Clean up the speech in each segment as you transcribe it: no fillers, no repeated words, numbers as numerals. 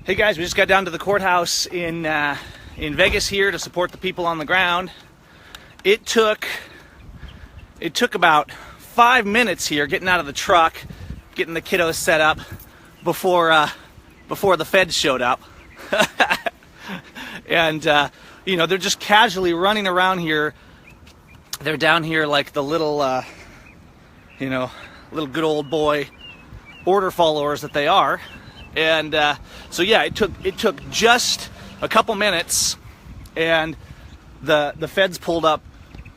Hey guys, we just got down to the courthouse in Vegas here to support the people on the ground. It took about 5 minutes here getting out of the truck, getting the kiddos set up before the feds showed up. And you know, they're just casually running around here. They're down here like the little little good old boy order followers that they are. And so yeah, it took just a couple minutes, and the feds pulled up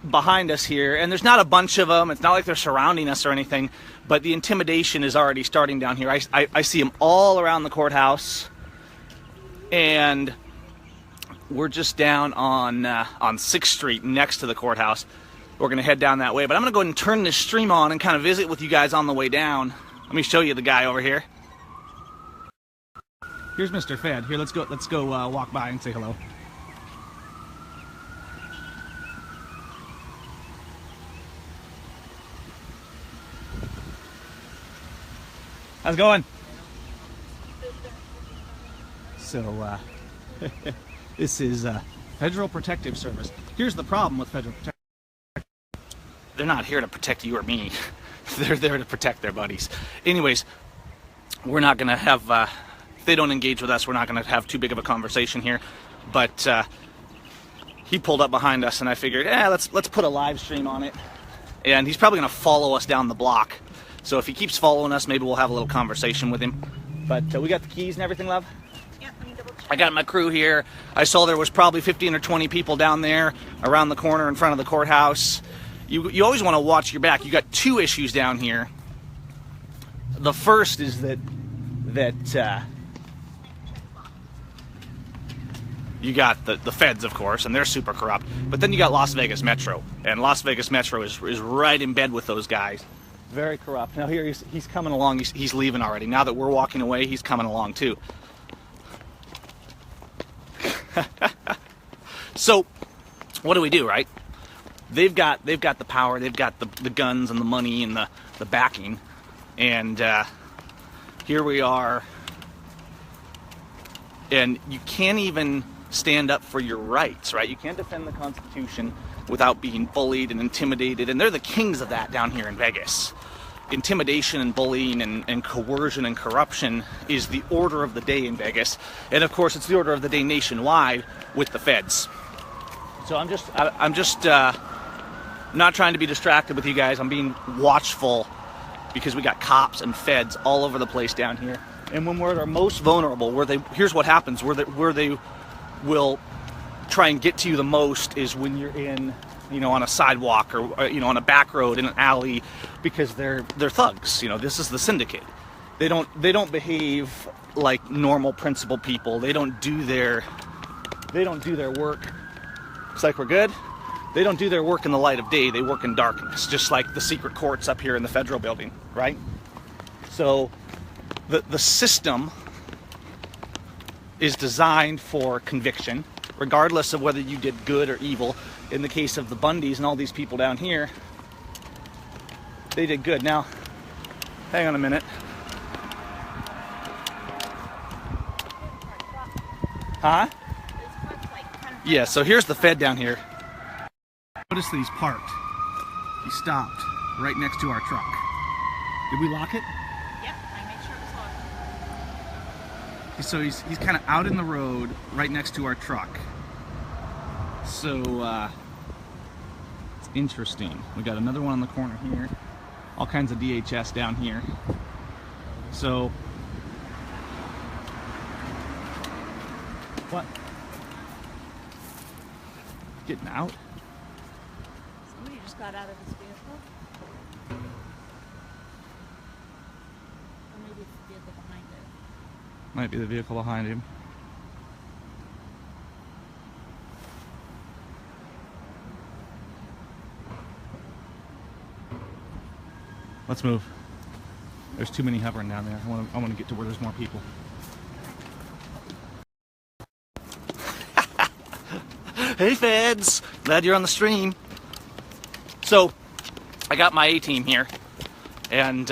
behind us here, and there's not a bunch of them. It's not like they're surrounding us or anything, but the intimidation is already starting down here. I see them all around the courthouse, and we're just down on 6th Street next to the courthouse. We're gonna head down that way, but I'm gonna go ahead and turn this stream on and kind of visit with you guys on the way down. Let me show you the guy over here. Here's Mr. Fed. Here, let's go walk by and say hello. How's it going? So, this is Federal Protective Service. Here's the problem with Federal Protective. They're not here to protect you or me. They're there to protect their buddies. Anyways, we're not gonna have, if they don't engage with us, we're not gonna have too big of a conversation here. But he pulled up behind us, and I figured, let's put a live stream on it. And he's probably gonna follow us down the block. So if he keeps following us, maybe we'll have a little conversation with him. But we got the keys and everything, love? Yeah, let me double check. I got my crew here. I saw there was probably 15 or 20 people down there around the corner in front of the courthouse. You always want to watch your back. You got two issues down here. The first is that you got the feds, of course, and they're super corrupt. But then you got Las Vegas Metro, and Las Vegas Metro is right in bed with those guys. Very corrupt. Now here he's coming along. He's leaving already. Now that we're walking away, he's coming along too. So what do we do, right? They've got the power, they've got the guns and the money and the backing, and here we are, and you can't even stand up for your rights, right? You can't defend the Constitution without being bullied and intimidated, and they're the kings of that down here in Vegas. Intimidation and bullying and coercion and corruption is the order of the day in Vegas, and of course it's the order of the day nationwide with the feds. So I'm just not trying to be distracted with you guys. I'm being watchful because we got cops and feds all over the place down here. And when we're at our most vulnerable, here's what happens, where they will try and get to you the most is when you're in, on a sidewalk or on a back road in an alley, because they're thugs. This is the syndicate. They don't behave like normal principled people. They don't do their work. Looks like we're good. They don't do their work in the light of day. They work in darkness, just like the secret courts up here in the federal building, right? So the system is designed for conviction, regardless of whether you did good or evil. In the case of the Bundys and all these people down here, they did good. Now, hang on a minute. Huh? Yeah, so here's the Fed down here. Notice that he's parked. He stopped right next to our truck. Did we lock it? Yep, I made sure it was locked. So he's kind of out in the road right next to our truck. So it's interesting. We got another one on the corner here. All kinds of DHS down here. So what? Getting out? Somebody just got out of his vehicle. Or maybe it's the vehicle behind it. Might be the vehicle behind him. Let's move. There's too many hovering down there. I want to get to where there's more people. Hey feds, glad you're on the stream. So I got my A-team here, and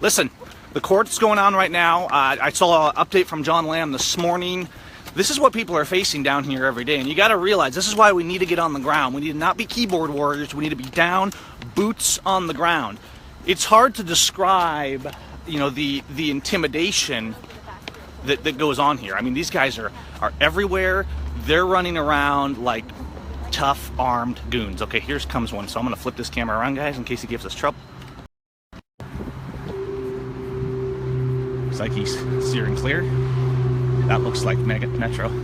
listen, The court's going on right now. I saw an update from John Lamb this morning. This is what people are facing down here every day, and you got to realize this is why we need to get on the ground. We need to not be keyboard warriors. We need to be down, boots on the ground. It's hard to describe, you know, the intimidation that goes on here. I mean, these guys are everywhere. They're running around like tough armed goons. Okay, here comes one. So I'm gonna flip this camera around, guys, in case he gives us trouble. Looks like he's steering clear. That looks like Metro. No,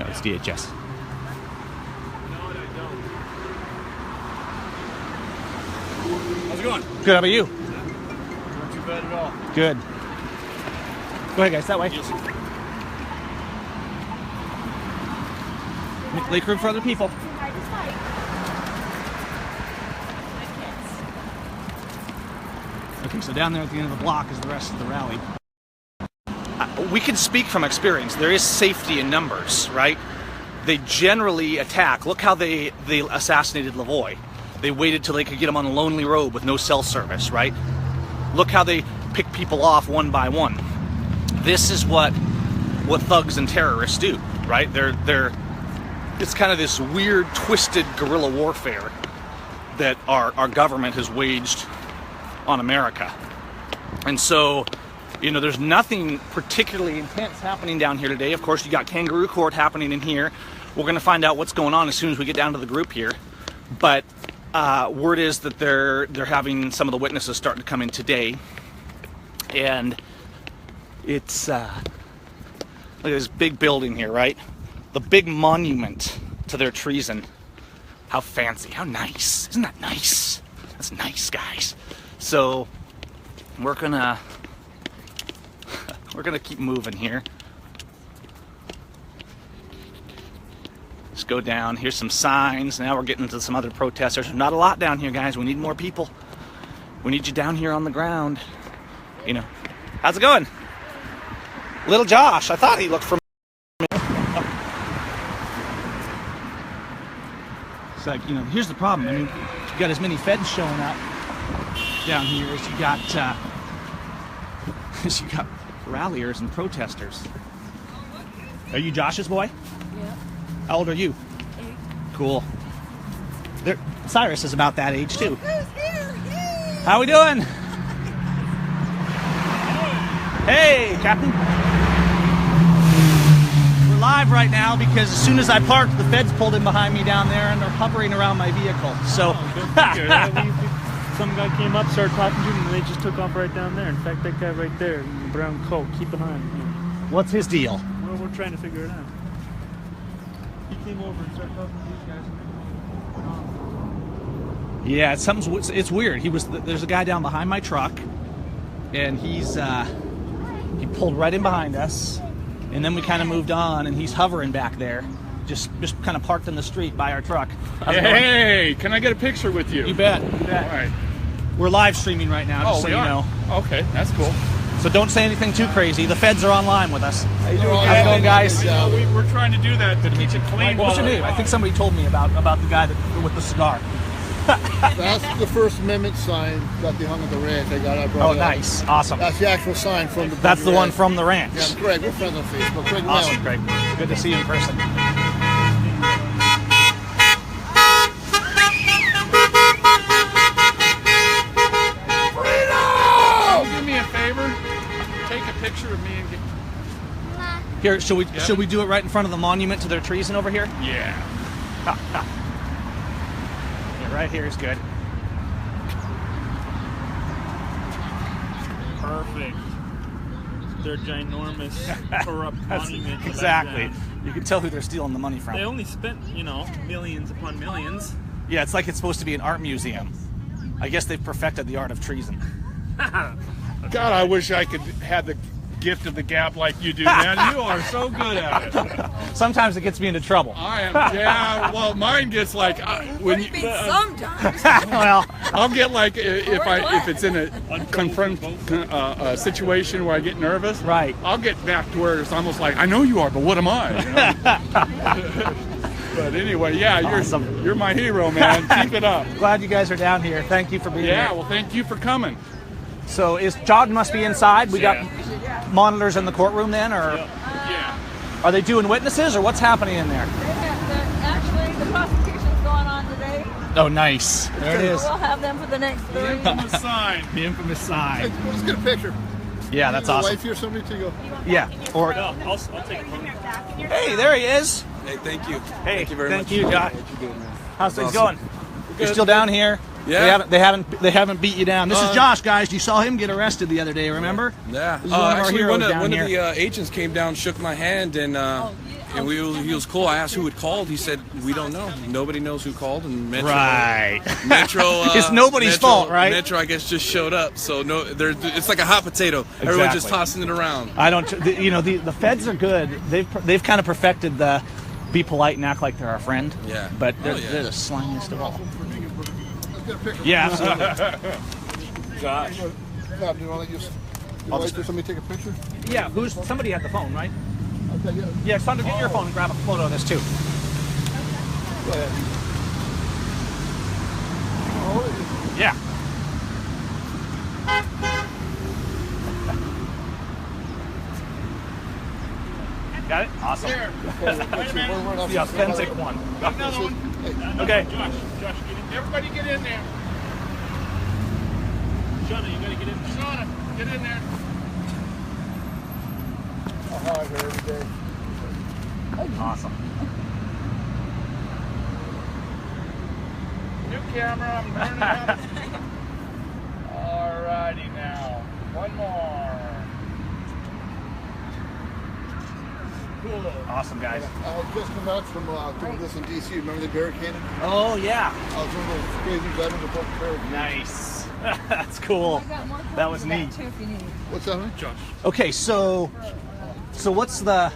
it's DHS. How's it going? Good, how about you? Not too bad at all. Good. Go ahead, guys, that way. Yes. Make room for other people. Okay, so down there at the end of the block is the rest of the rally. We can speak from experience. There is safety in numbers, right? They generally attack. Look how they assassinated Lavoie. They waited till they could get him on a lonely road with no cell service, right? Look how they pick people off one by one. This is what thugs and terrorists do, right? It's kind of this weird, twisted guerrilla warfare that our government has waged on America. And so, you know, there's nothing particularly intense happening down here today. Of course, you got Kangaroo Court happening in here. We're going to find out what's going on as soon as we get down to the group here. But word is that they're having some of the witnesses starting to come in today. And it's look at this big building here, right? The big monument to their treason. How fancy, how nice. Isn't that nice? That's nice, guys. So we're gonna keep moving here. Let's go down. Here's some signs. Now we're getting to some other protesters. There's not a lot down here, guys. We need more people. We need you down here on the ground. You know, how's it going? Little Josh. I thought he looked familiar. It's like, you know, here's the problem. I mean, you got as many feds showing up down here as you got ralliers and protesters. Are you Josh's boy? Yeah. How old are you? 8. Cool. Cyrus is about that age too. Who's here? Yay! How we doing? Hey, Captain. We're live right now because as soon as I parked, the feds pulled in behind me down there and they're hovering around my vehicle. So. Some guy came up, started talking to him, and they just took off right down there. In fact, that guy right there in the brown coat, keep an eye on him. What's his deal? Well, we're trying to figure it out. He came over and started talking to these guys. Yeah, it's weird. There's a guy down behind my truck, and he pulled right in behind us, and then we kind of moved on, and he's hovering back there, just kind of parked in the street by our truck. Hey, can I get a picture with you? You bet. All right. We're live streaming right now, just so you know. Okay, that's cool. So don't say anything too crazy. The feds are online with us. How you doing? How's it going, guys? We're trying to do that to keep it clean. What's your name? I think somebody told me about the guy with the cigar. That's the First Amendment sign that they hung at the ranch. I got. I brought Oh, it up. nice. Awesome. That's the actual sign from the. That's the one from the ranch. Yeah, I'm Craig. We're friends on Facebook. Craig Awesome, Mellon. Craig. Good to see you in person. Do me a favor. Take a picture of me and get. Here, should we do it right in front of the monument to their treason over here? Yeah. Yeah, right here is good. Perfect. Their ginormous, corrupt monument. Exactly. You can tell who they're stealing the money from. They only spent, millions upon millions. Yeah, it's like it's supposed to be an art museum. I guess they've perfected the art of treason. God, I wish I could have the gift of the gab like you do, man. You are so good at it. Sometimes it gets me into trouble. I am. Yeah. Well, mine gets like when you. Sometimes. Well, I'll get like if it's in a confront a situation where I get nervous. Right. I'll get back to where it's almost like I know you are, but what am I? You know? But anyway, yeah, Awesome. you're my hero, man. Keep it up. Glad you guys are down here. Thank you for being Yeah, here. well, thank you for coming. So John must be inside. We got Yeah. monitors in the courtroom then, or Yeah. are they doing witnesses, or what's happening in there? Actually, the prosecution's going on today. Oh, nice. There it is. So we'll have them for the next 3. Infamous sign. The infamous Hey, sign. let's get a picture. Yeah, that's Your awesome. wife here, somebody to go. Yeah. Or I'll take it. hey, there he is. Hey, thank you. Hey, Thank you very thank much. you, Josh. How's things awesome. going? You're still down here? Yeah. They haven't beat you down. This is Josh, guys. You saw him get arrested the other day. Remember? Yeah. This is one of our Actually, heroes one down of here. the agents came down, shook my hand, and he was cool. I asked who had called. He said, "We don't know. Nobody knows who called." And Metro, Right. Metro, It's nobody's Metro- fault, right? Metro, I guess, just showed up. So no, it's like a hot potato. Everyone's just Exactly. tossing it around. I don't. The feds are good. They've kind of perfected the be polite and act like they're our friend. Yeah. But they're, Oh, yeah. they're the slimiest of all. Let's get a picture. Yeah, absolutely. Josh. Yeah, do you want to just your wife or somebody take a picture? Yeah. Somebody had the phone, right? Okay, yeah. Yeah, Sandra, get your phone and grab a photo of this too. Go ahead. Oh, Yeah. Got it? Awesome. The authentic one. Another one. Okay. Josh, get in. Everybody get in there. Shauna, you gotta get in. Shauna, get in there. I'll hide her every day. Awesome. New camera, I'm learning how to. Alrighty now. One more. Cool. Awesome, guys. I just come back from doing this in D.C. Remember the barricading? Oh, yeah. I was one of those crazy veterans that broke the barricade. Nice. That's cool. That was neat. Too, if you need. What's that, man? Josh. Okay, so what's the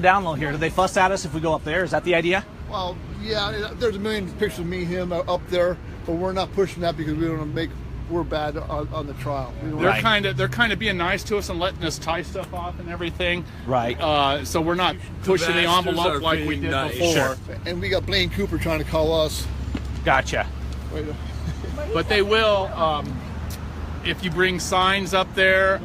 down low here? Do they fuss at us if we go up there? Is that the idea? Well, yeah, there's a million pictures of me, him up there, but we're not pushing that because we don't want to make we're bad on the trial. We don't They're Right. kind of being nice to us and letting us tie stuff off and everything. Right. So we're not pushing the masters envelope are like we being did nice. before. Sure. and we got Blaine Cooper trying to call us. Gotcha. Wait, But they will, if you bring signs up there,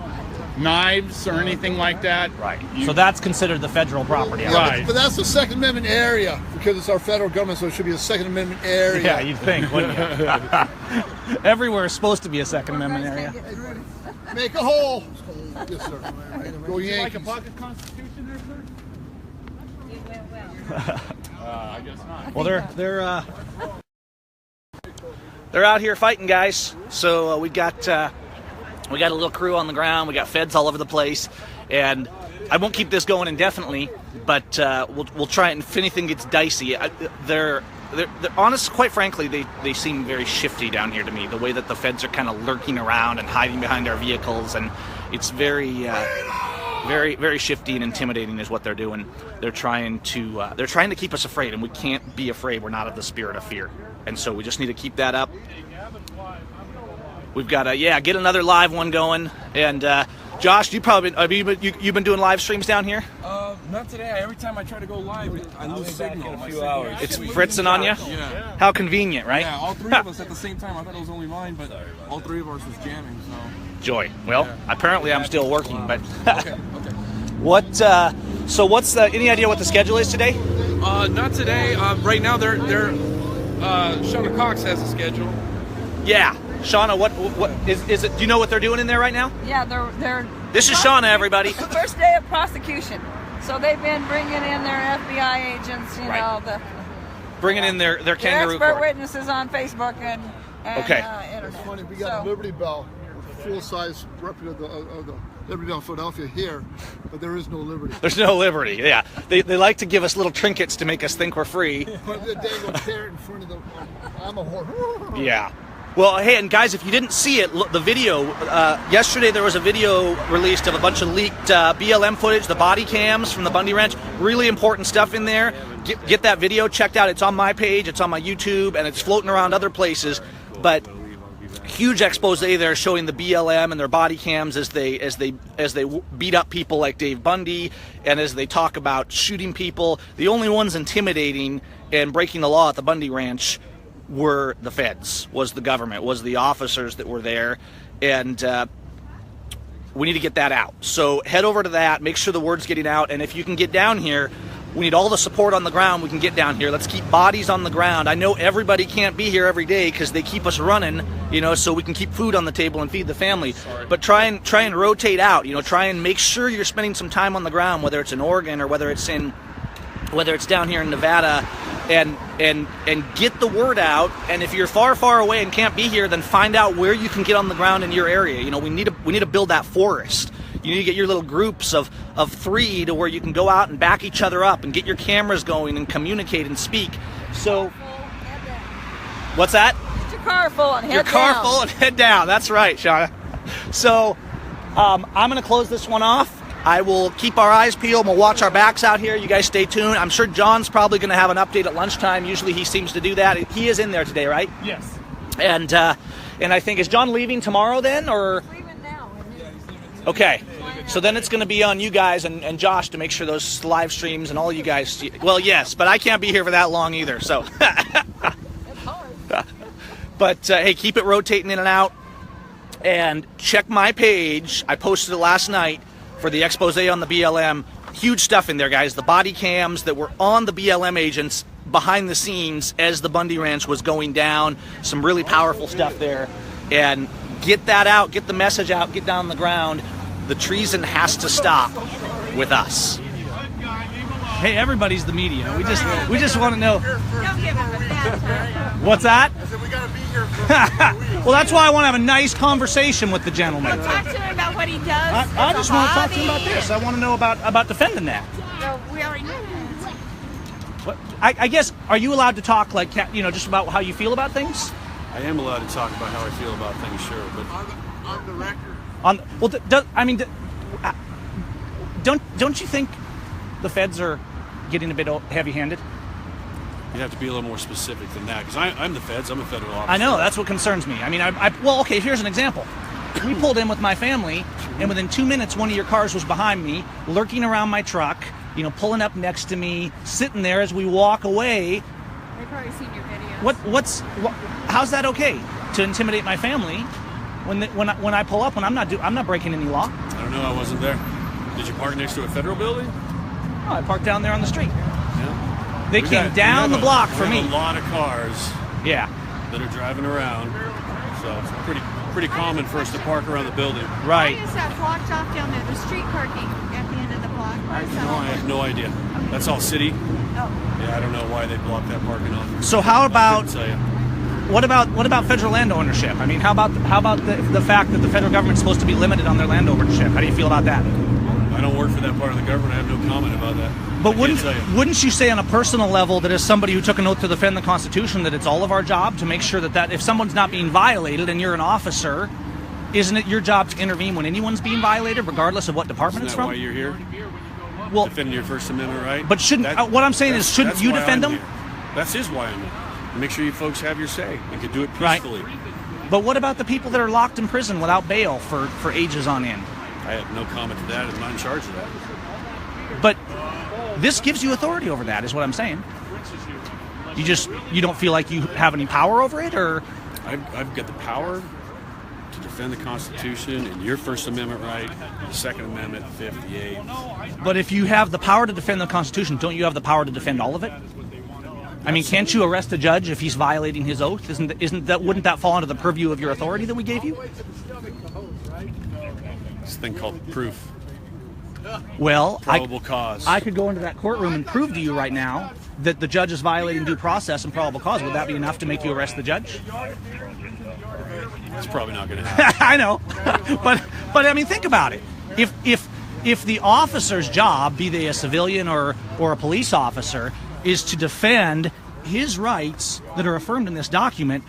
knives or anything like that. Right. You- So that's considered the federal property. yeah, Right. but that's the Second Amendment area because it's our federal government, so it should be a Second Amendment area. Yeah, you'd think, wouldn't you? Everywhere is supposed to be a Second Amendment area. Make a hole. Yes, sir. Go Would you like a Yankees. pocket constitution there, sir? It went well. I guess not. Well, they're out here fighting, guys. So we got a little crew on the ground. We got feds all over the place, and I won't keep this going indefinitely. But we'll try it. And if anything gets dicey, they're honest. Quite frankly, they seem very shifty down here to me. The way that the feds are kind of lurking around and hiding behind our vehicles, and it's very, very shifty and intimidating is what they're doing. They're trying to keep us afraid, and we can't be afraid. We're not of the spirit of fear, and so we just need to keep that up. We've got to get another live one going. And Josh, you've been doing live streams down here. Not today. Every time I try to go live, I lose signal. In a few hours. It's fritzing on you. Yeah. How convenient, right? Yeah, all three of us at the same time. I thought it was only mine, but all three of us was jamming. So. Joy. Well, apparently I'm still working, but Okay. what? So what's any idea what the schedule is today? Not today. Right now, they're Shauna Cox has a schedule. Yeah, Shauna. What is it? Do you know what they're doing in there right now? Yeah, they're. This is Shauna, everybody. The first day of prosecution, so they've been bringing in their FBI agents. You Right. know the Bringing in their kangaroo expert court. witnesses on Facebook and Okay. Internet. It's funny, we got So- Liberty Bell, full-size replica of the Liberty Bell in Philadelphia here, but there is no Liberty. There's no liberty. Yeah, they like to give us little trinkets to make us think we're free. Put the dangle carrot in front of the. I'm a whore. Yeah. Well, hey, and guys, if you didn't see it, look, the video, yesterday there was a video released of a bunch of leaked BLM footage, the body cams from the Bundy Ranch. Really important stuff in there. Get that video checked out. It's on my page, it's on my YouTube, and it's floating around other places. But huge expose there showing the BLM and their body cams as they beat up people like Dave Bundy, and as they talk about shooting people. The only ones intimidating and breaking the law at the Bundy Ranch were the feds, was the government, was the officers that were there, and we need to get that out. So head over to that, make sure the word's getting out, and if you can get down here, we need all the support on the ground we can get down here. Let's keep bodies on the ground. I know everybody can't be here every day because they keep us running, you know, so we can keep food on the table and feed the family. But try and rotate out, you know, try and make sure you're spending some time on the ground, whether it's in Oregon or whether it's down here in Nevada, and get the word out. And if you're far away and can't be here, then find out where you can get on the ground in your area. You know, we need to build that forest. You need to get your little groups of 3 to where you can go out and back each other up and get your cameras going and communicate and speak. So, what's that? Get your car full and head Your car down. full and head down. That's right, Shauna. So, I'm going to close this one off. I will keep our eyes peeled. We'll watch our backs out here. You guys stay tuned. I'm sure John's probably going to have an update at lunchtime. Usually he seems to do that. He is in there today, right? Yes. And I think, is John leaving tomorrow then, or? Leaving now. Okay, so then it's going to be on you guys and Josh to make sure those live streams and all you guys. Well, yes, but I can't be here for that long either. So, It's hard. but hey, keep it rotating in and out, and check my page. I posted it last night for the expose on the BLM. Huge stuff in there, guys. The body cams that were on the BLM agents behind the scenes as the Bundy Ranch was going down. Some really powerful stuff there, and get that out. Get the message out. Get down on the ground. The treason has to stop with us. Hey, everybody's the media. We just want to know. Don't give him a bad time. What's that? I said we gotta be here for a week. Well, that's why I want to have a nice conversation with the gentleman. Talk to him about what he does. I as just a want to talk to him about hobby. this. I want to know about defending that. No, we already know that. What, I guess, are you allowed to talk, like, you know, just about how you feel about things? I am allowed to talk about how I feel about things, sure, but On the record. Don't you think the feds are getting a bit heavy-handed? you'd have to be a little more specific than that, because I'm the feds. I'm a federal officer. I know, that's what concerns me. I mean, well, okay, here's an example. We pulled in with my family, and within 2 minutes, one of your cars was behind me, lurking around my truck, you know, pulling up next to me, sitting there as we walk away. They've probably seen your videos. How's that okay to intimidate my family when I pull up when I'm not breaking any law? I don't know. I wasn't there. Did you park next to a federal building? Oh, I parked down there on the street. Yeah. They came down the block for me. A lot of cars Yeah, that are driving around, so it's pretty common for us to park around the building. right. Why is that blocked off down there? The street parking at the end of the block. Why is that No, I have no idea. That's all city. Oh. Yeah, I don't know why they blocked that parking off. So how about Couldn't tell you. what about federal land ownership? I mean, how about the fact that the federal government's supposed to be limited on their land ownership? How do you feel about that? I don't work for that part of the government. I have no comment about that. But I can't tell you. wouldn't you say on a personal level that as somebody who took an oath to defend the Constitution that it's all of our job to make sure that if someone's not being violated and you're an officer, isn't it your job to intervene when anyone's being violated, regardless of what department Isn't it's that from? why you're here? Well, Defending your First Amendment right? but what I'm saying is, shouldn't that's you why defend I'm them? here. That is why I'm here. Make sure you folks have your say and can do it Right. peacefully. But what about the people that are locked in prison without bail for ages on end? I have no comment to that. I'm not in charge of that. But this gives you authority over that, is what I'm saying. You don't feel like you have any power over it, or? I've got the power to defend the Constitution and your First Amendment right, the Second Amendment, Fifth, the Eighth. But if you have the power to defend the Constitution, don't you have the power to defend all of it? I mean, can't you arrest a judge if he's violating his oath? Wouldn't that fall under the purview of your authority that we gave you? This thing called proof, Well, probable cause. I could go into that courtroom and prove to you right now that the judge is violating due process and probable cause. Would that be enough to make you arrest the judge? It's probably not going to happen. I know, but I mean, think about it. If the officer's job, be they a civilian or a police officer, is to defend his rights that are affirmed in this document,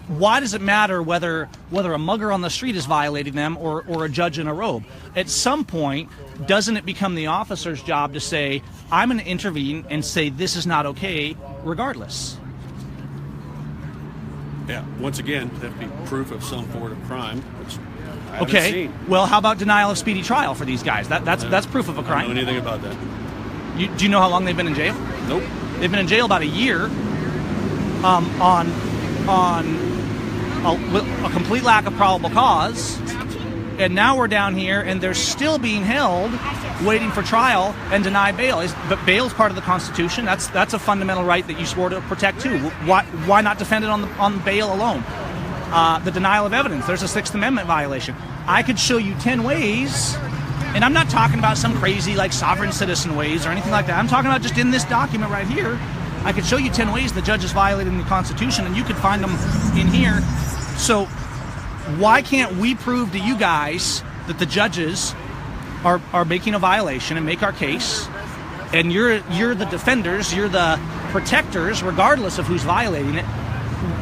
why does it matter whether a mugger on the street is violating them or a judge in a robe? At some point, doesn't it become the officer's job to say, I'm going to intervene and say this is not okay, regardless? Yeah. Once again, that'd be proof of some form of crime, which I haven't Okay. seen. Well, how about denial of speedy trial for these guys? That's proof of a I don't crime. know anything about that. Do you know how long they've been in jail? Nope. They've been in jail about a year on a complete lack of probable cause, and now we're down here and they're still being held, waiting for trial and denied bail. But bail's part of the Constitution. That's a fundamental right that you swore to protect too. Why not defend it on bail alone? The denial of evidence. There's a Sixth Amendment violation. I could show you 10 ways, and I'm not talking about some crazy like sovereign citizen ways or anything like that. I'm talking about just in this document right here. I could show you 10 ways the judge is violating the Constitution, and you could find them in here. So why can't we prove to you guys that the judges are making a violation and make our case, and you're the defenders, you're the protectors, regardless of who's violating it?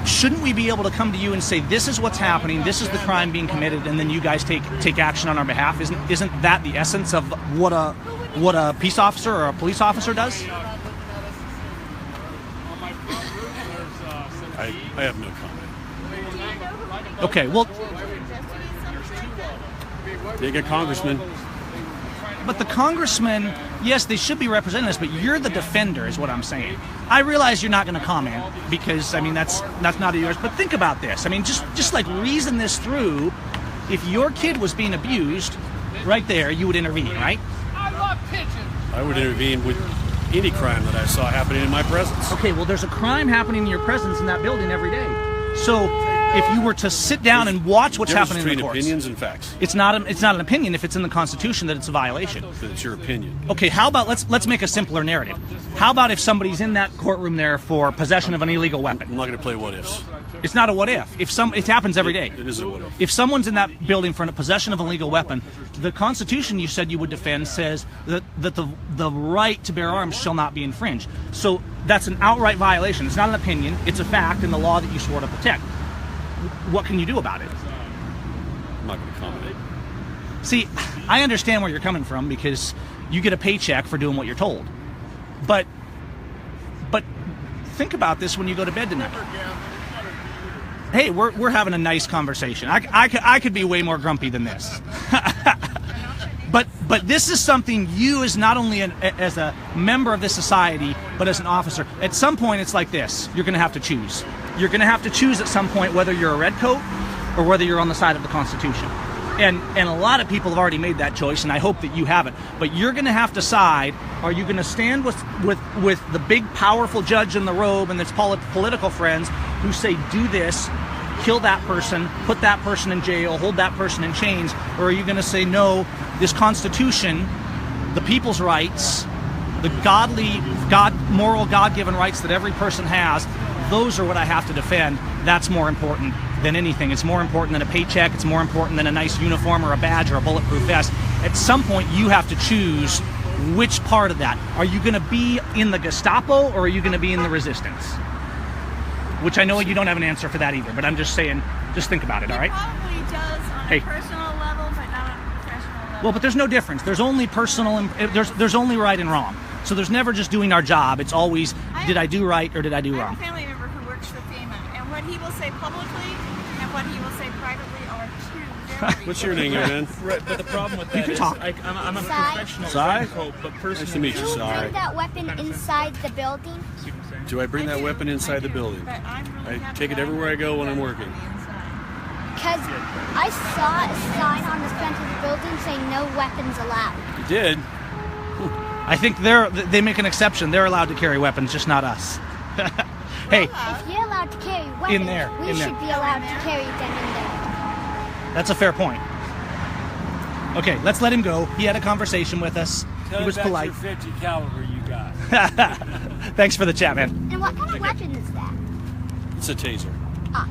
Shouldn't we be able to come to you and say, this is what's happening, this is the crime being committed, and then you guys take action on our behalf? Isn't that the essence of what a peace officer or a police officer does? I have no comment. Okay, well, Being a congressman, but the congressmen, yes, they should be representing us, but you're the defender, is what I'm saying. I realize you're not going to comment because, I mean, that's not yours. But think about this. I mean, just like reason this through. If your kid was being abused, right there, you would intervene, right? I would intervene with any crime that I saw happening in my presence. Okay, well, there's a crime happening in your presence in that building every day. So if you were to sit down and watch what's happening in the courts, opinions and facts. it's not an opinion if it's in the Constitution that it's a violation. But it's your opinion. Okay, how about let's make a simpler narrative. How about if somebody's in that courtroom there for possession of an illegal weapon? I'm not going to play what ifs. It's not a what if. It happens every day. It is a what if. If someone's in that building for possession of an illegal weapon, the Constitution you said you would defend says that the right to bear arms shall not be infringed. So that's an outright violation. It's not an opinion. It's a fact in the law that you swore to protect. What can you do about it? I'm not going to comment. See, I understand where you're coming from because you get a paycheck for doing what you're told. But think about this when you go to bed tonight. Hey, we're having a nice conversation. I could be way more grumpy than this. But this is something you, as not only as a member of this society, but as an officer, at some point it's like this. You're going to have to choose. You're going to have to choose at some point whether you're a redcoat or whether you're on the side of the Constitution. And a lot of people have already made that choice, and I hope that you haven't. But you're going to have to decide, are you going to stand with the big, powerful judge in the robe and its political friends who say, do this, kill that person, put that person in jail, hold that person in chains, or are you going to say, no, this Constitution, the people's rights, the moral, God-given rights that every person has, those are what I have to defend. That's more important than anything. It's more important than a paycheck. It's more important than a nice uniform or a badge or a bulletproof vest. At some point, you have to choose which part of that. Are you going to be in the Gestapo or are you going to be in the resistance? Which I know you don't have an answer for that either, but I'm just saying, just think about it, all right? He probably does on a personal level, but not on a professional level. Well, but there's no difference. There's only personal, and there's only right and wrong. So there's never just doing our job. It's always, did I do right or did I do wrong? I have a family member who works for FEMA, and what he will say publicly and what he will say privately are two very What's your name, young man? Right, but the problem with that can is, talk. I'm a Sai. professional Sai? redcoat, but personally, Nice to meet you, Do you Sai. bring that weapon inside the building? Do I bring that weapon inside the building? But I'm really I happy take it that everywhere I go when I'm working. Because I saw a sign on the front of the building saying no weapons allowed. You did? I think they make an exception. They're allowed to carry weapons, just not us. Hey, If you're allowed to carry weapons, we should be allowed to carry them in there. that's a fair point. Okay, let's let him go. He had a conversation with us. He was polite. 50 caliber you got. Thanks for the chat, man. And what kind of weapon is that? It's a taser.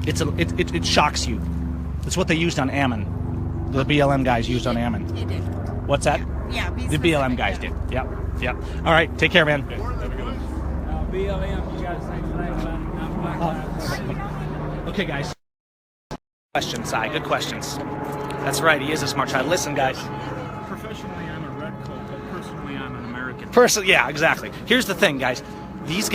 It shocks you. It's what they used on Ammon. The BLM guys used on Ammon. He did. What's that? Yeah, The BLM guys did. Yep. All right, take care, man. BLM, you guys think about Okay, guys. Questions, Si. Good questions. That's right. He is a smart child. Listen, guys. professionally I'm a redcoat, but personally I'm an American. Yeah, exactly. Here's the thing, guys. These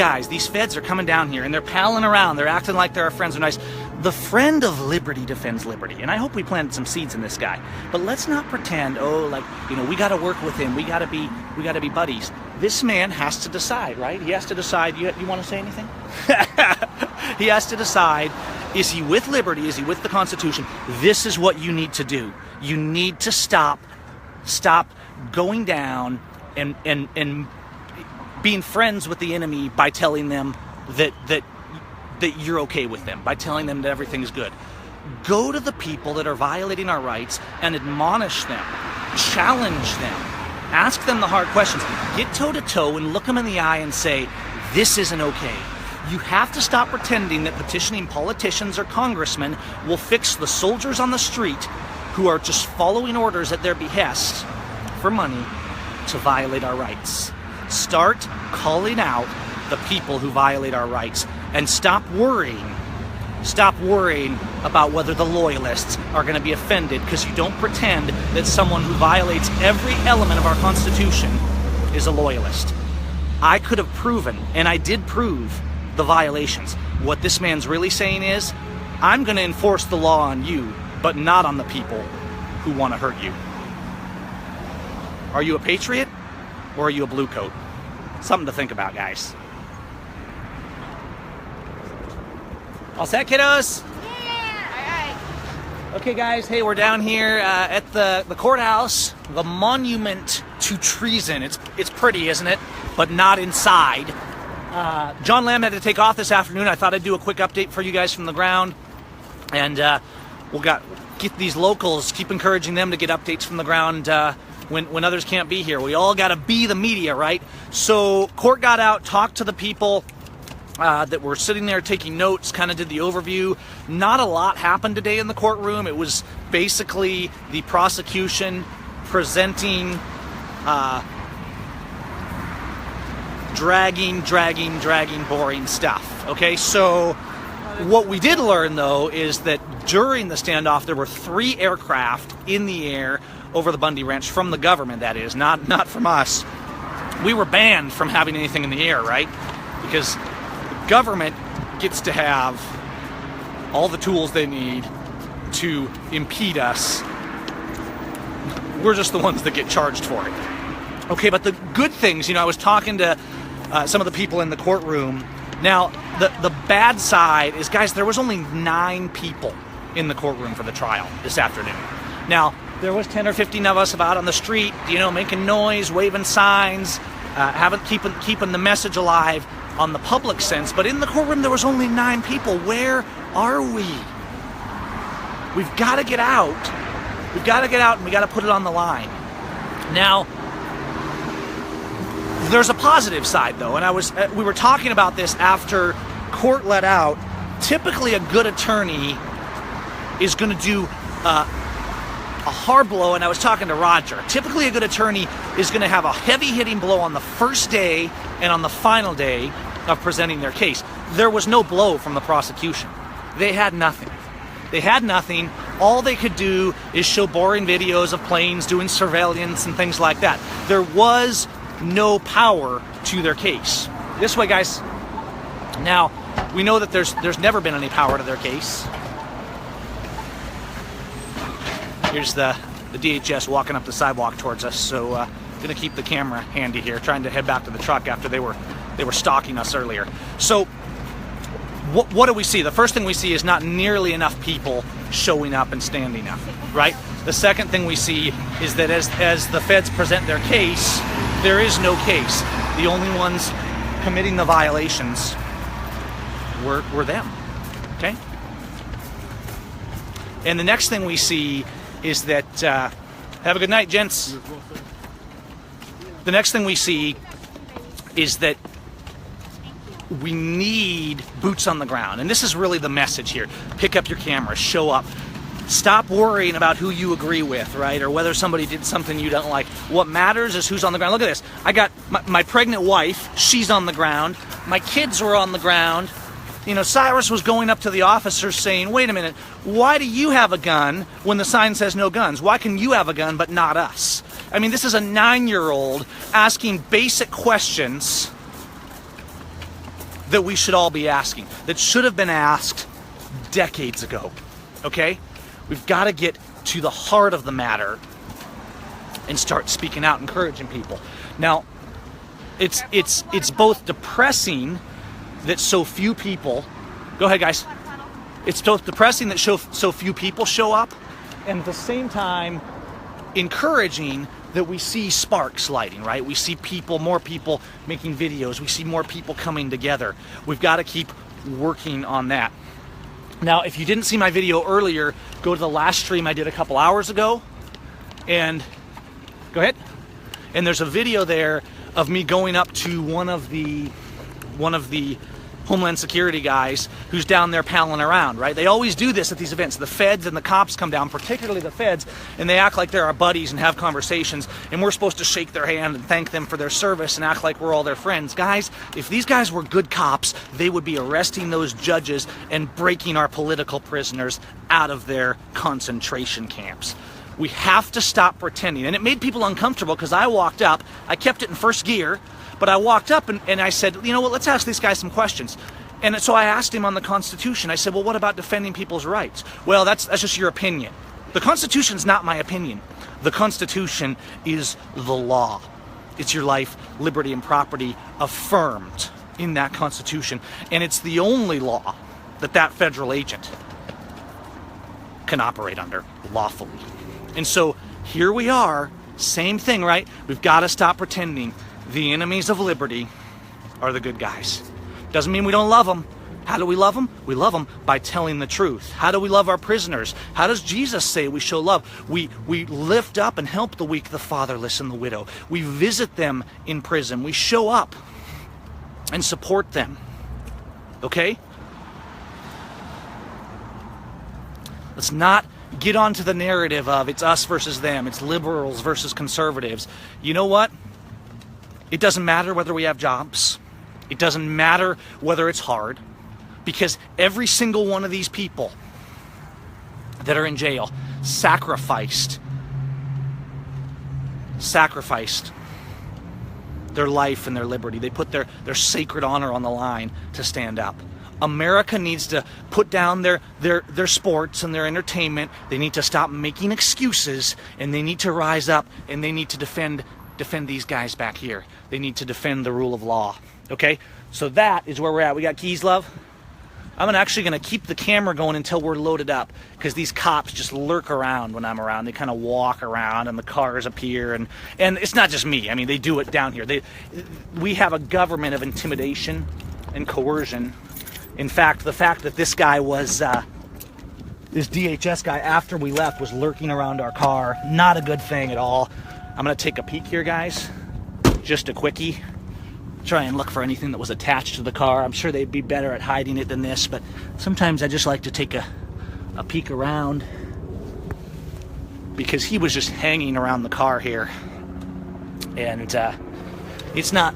feds are coming down here and they're palling around. They're acting like they're our friends. They're nice. The friend of liberty defends liberty. And I hope we planted some seeds in this guy. But let's not pretend, we got to work with him. We got to be buddies. this man has to decide, right? He has to decide. You want to say anything? He has to decide, is he with liberty? Is he with the Constitution? This is what you need to do. You need to stop going down and being friends with the enemy by telling them that you're okay with them, by telling them that everything's good. Go to the people that are violating our rights and admonish them, challenge them, ask them the hard questions, get toe-to-toe and look them in the eye and say, this isn't okay. You have to stop pretending that petitioning politicians or congressmen will fix the soldiers on the street who are just following orders at their behest for money to violate our rights. Start calling out the people who violate our rights and stop worrying about whether the loyalists are going to be offended because you don't pretend that someone who violates every element of our Constitution is a loyalist. I could have proven, and I did prove, the violations. What this man's really saying is, I'm going to enforce the law on you, but not on the people who want to hurt you. Are you a patriot or are you a blue coat? Something to think about, guys. All set, kiddos? Aye, Okay, guys, hey, we're down here at the courthouse, the monument to treason. It's pretty, isn't it? But not inside. John Lamb had to take off this afternoon. I thought I'd do a quick update for you guys from the ground. And we'll get these locals, keep encouraging them to get updates from the ground when others can't be here. We all got to be the media, right? So court got out, talked to the people that were sitting there taking notes, kind of did the overview. Not a lot happened today in the courtroom. It was basically the prosecution presenting dragging, boring stuff. Okay, so what we did learn, though, is that during the standoff, there were 3 aircraft in the air over the Bundy Ranch, from the government, that is, not from us. We were banned from having anything in the air, right? Because the government gets to have all the tools they need to impede us. We're just the ones that get charged for it. Okay, but the good things, I was talking to some of the people in the courtroom. Now, the bad side is, guys, there was only 9 people in the courtroom for the trial this afternoon. Now, there was 10 or 15 of us about on the street, making noise, waving signs, keeping the message alive on the public sense. But in the courtroom, there was only 9 people. Where are we? We've got to get out. We've got to get out, and we got to put it on the line. Now, there's a positive side, though, and we were talking about this after court let out. Typically, a good attorney is going to do a hard blow, and I was talking to Roger. Typically, a good attorney is going to have a heavy-hitting blow on the first day and on the final day of presenting their case. There was no blow from the prosecution. They had nothing. They had nothing. All they could do is show boring videos of planes doing surveillance and things like that. There was no power to their case. This way, guys. Now, we know that there's never been any power to their case. Here's the DHS walking up the sidewalk towards us, so gonna keep the camera handy here, trying to head back to the truck after they were stalking us earlier. So what do we see? The first thing we see is not nearly enough people showing up and standing up, right? The second thing we see is that as the feds present their case, there is no case. The only ones committing the violations were them, okay? And the next thing we see is that, have a good night, gents. The next thing we see is that we need boots on the ground. And this is really the message here. Pick up your camera, show up. Stop worrying about who you agree with, right? Or whether somebody did something you don't like. What matters is who's on the ground. Look at this. I got my pregnant wife. She's on the ground. My kids were on the ground. Cyrus was going up to the officers saying, wait a minute, why do you have a gun when the sign says no guns? Why can you have a gun but not us? I mean, this is a 9-year-old asking basic questions that we should all be asking, that should have been asked decades ago, okay? We've got to get to the heart of the matter and start speaking out, encouraging people. Now, it's both depressing that so few people, go ahead guys, it's both depressing that so few people show up, and at the same time encouraging that we see sparks lighting, right? We see more people making videos, we see more people coming together. We've got to keep working on that. Now, if you didn't see my video earlier, go to the last stream I did a couple hours ago, and go ahead. And there's a video there of me going up to one of the Homeland Security guys who's down there palling around, right? They always do this at these events. The feds and the cops come down, particularly the feds, and they act like they're our buddies and have conversations, and we're supposed to shake their hand and thank them for their service and act like we're all their friends. Guys, if these guys were good cops, they would be arresting those judges and breaking our political prisoners out of their concentration camps. We have to stop pretending. And it made people uncomfortable because I walked up, I kept it in first gear, but I walked up and I said, you know what, let's ask this guy some questions. And so I asked him on the Constitution. I said, well, what about defending people's rights? Well, that's just your opinion. The Constitution's not my opinion. The Constitution is the law. It's your life, liberty, and property affirmed in that Constitution. And it's the only law that federal agent can operate under lawfully. And so here we are, same thing, right? We've got to stop pretending the enemies of liberty are the good guys. Doesn't mean we don't love them. How do we love them? We love them by telling the truth. How do we love our prisoners? How does Jesus say we show love? We lift up and help the weak, the fatherless, and the widow. We visit them in prison. We show up and support them. Okay? Let's not get onto the narrative of it's us versus them, it's liberals versus conservatives. You know what? It doesn't matter whether we have jobs. It doesn't matter whether it's hard, because every single one of these people that are in jail sacrificed their life and their liberty. They put their sacred honor on the line to stand up. America needs to put down their sports and their entertainment. They need to stop making excuses, and they need to rise up, and they need to defend these guys back here. They need to defend the rule of law. Okay? So that is where we're at. We got keys, love? I'm actually going to keep the camera going until we're loaded up, because these cops just lurk around when I'm around. They kind of walk around and the cars appear, and it's not just me. I mean, they do it down here. We have a government of intimidation and coercion. In fact, the fact that this guy was, this DHS guy, after we left, was lurking around our car, not a good thing at all. I'm going to take a peek here, guys. Just a quickie. Try and look for anything that was attached to the car. I'm sure they'd be better at hiding it than this, but sometimes I just like to take a peek around, because he was just hanging around the car here. And it's not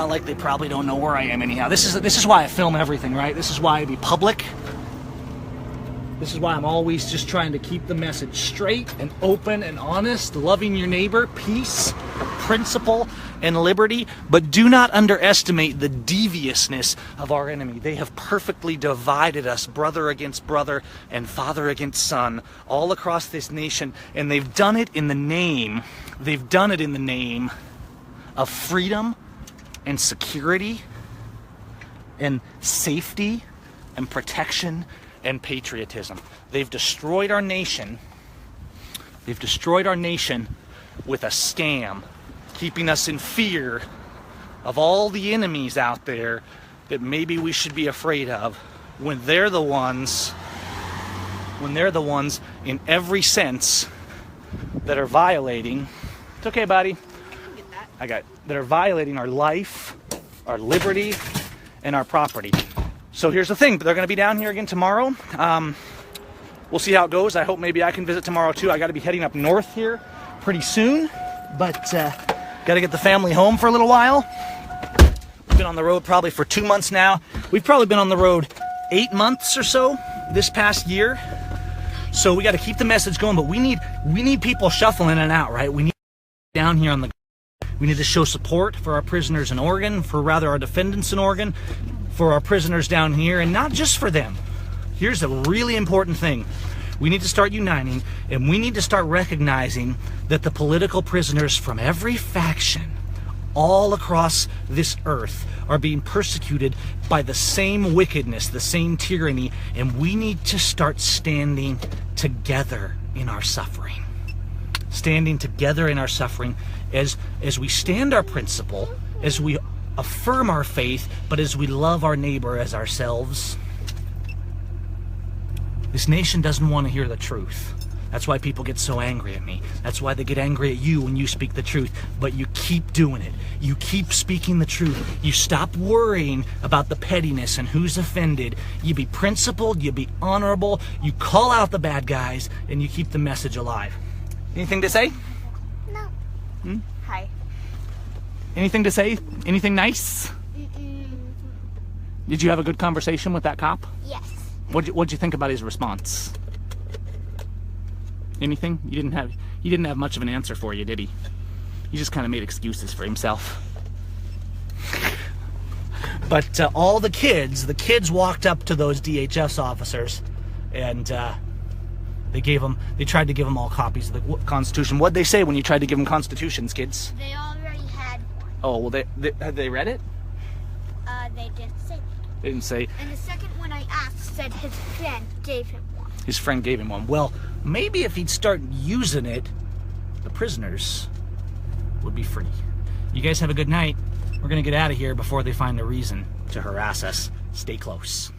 like they probably don't know where I am anyhow. This is why I film everything, right? This is why I be public. This is why I'm always just trying to keep the message straight and open and honest, loving your neighbor, peace, principle, and liberty. But do not underestimate the deviousness of our enemy. They have perfectly divided us, brother against brother and father against son, all across this nation. And they've done it in the name of freedom and security and safety and protection and patriotism. They've destroyed our nation. They've destroyed our nation with a scam, keeping us in fear of all the enemies out there that maybe we should be afraid of, when they're the ones in every sense that are violating. It's okay, buddy. That are violating our life, our liberty, and our property. So here's the thing, they're going to be down here again tomorrow. We'll see how it goes. I hope maybe I can visit tomorrow too. I got to be heading up north here pretty soon, but got to get the family home for a little while. We've been on the road probably for 2 months now. We've probably been on the road 8 months or so this past year. So we got to keep the message going, but we need people shuffling in and out, right? We need down here on the. We need to show support for our prisoners in Oregon, our defendants in Oregon, for our prisoners down here, and not just for them. Here's the really important thing. We need to start uniting, and we need to start recognizing that the political prisoners from every faction all across this earth are being persecuted by the same wickedness, the same tyranny, and we need to start standing together in our suffering. Standing together in our suffering as we stand our principle, as we affirm our faith, but as we love our neighbor as ourselves. This nation doesn't want to hear the truth. That's why people get so angry at me. That's why they get angry at you when you speak the truth. But you keep doing it. You keep speaking the truth. You stop worrying about the pettiness and who's offended. You be principled, you be honorable, you call out the bad guys, and you keep the message alive. Anything to say? No. Hi. Anything to say? Anything nice? Did you have a good conversation with that cop? Yes. What'd you think about his response? Anything? He didn't have much of an answer for you, did he? He just kind of made excuses for himself. But all the kids walked up to those DHS officers, and they tried to give them all copies of the Constitution. What'd they say when you tried to give them constitutions, kids? They already had one. Oh, well, had they read it? They didn't say that. They didn't say. And the second one I asked said his friend gave him one. His friend gave him one. Well, maybe if he'd start using it, the prisoners would be free. You guys have a good night. We're gonna get out of here before they find a reason to harass us. Stay close.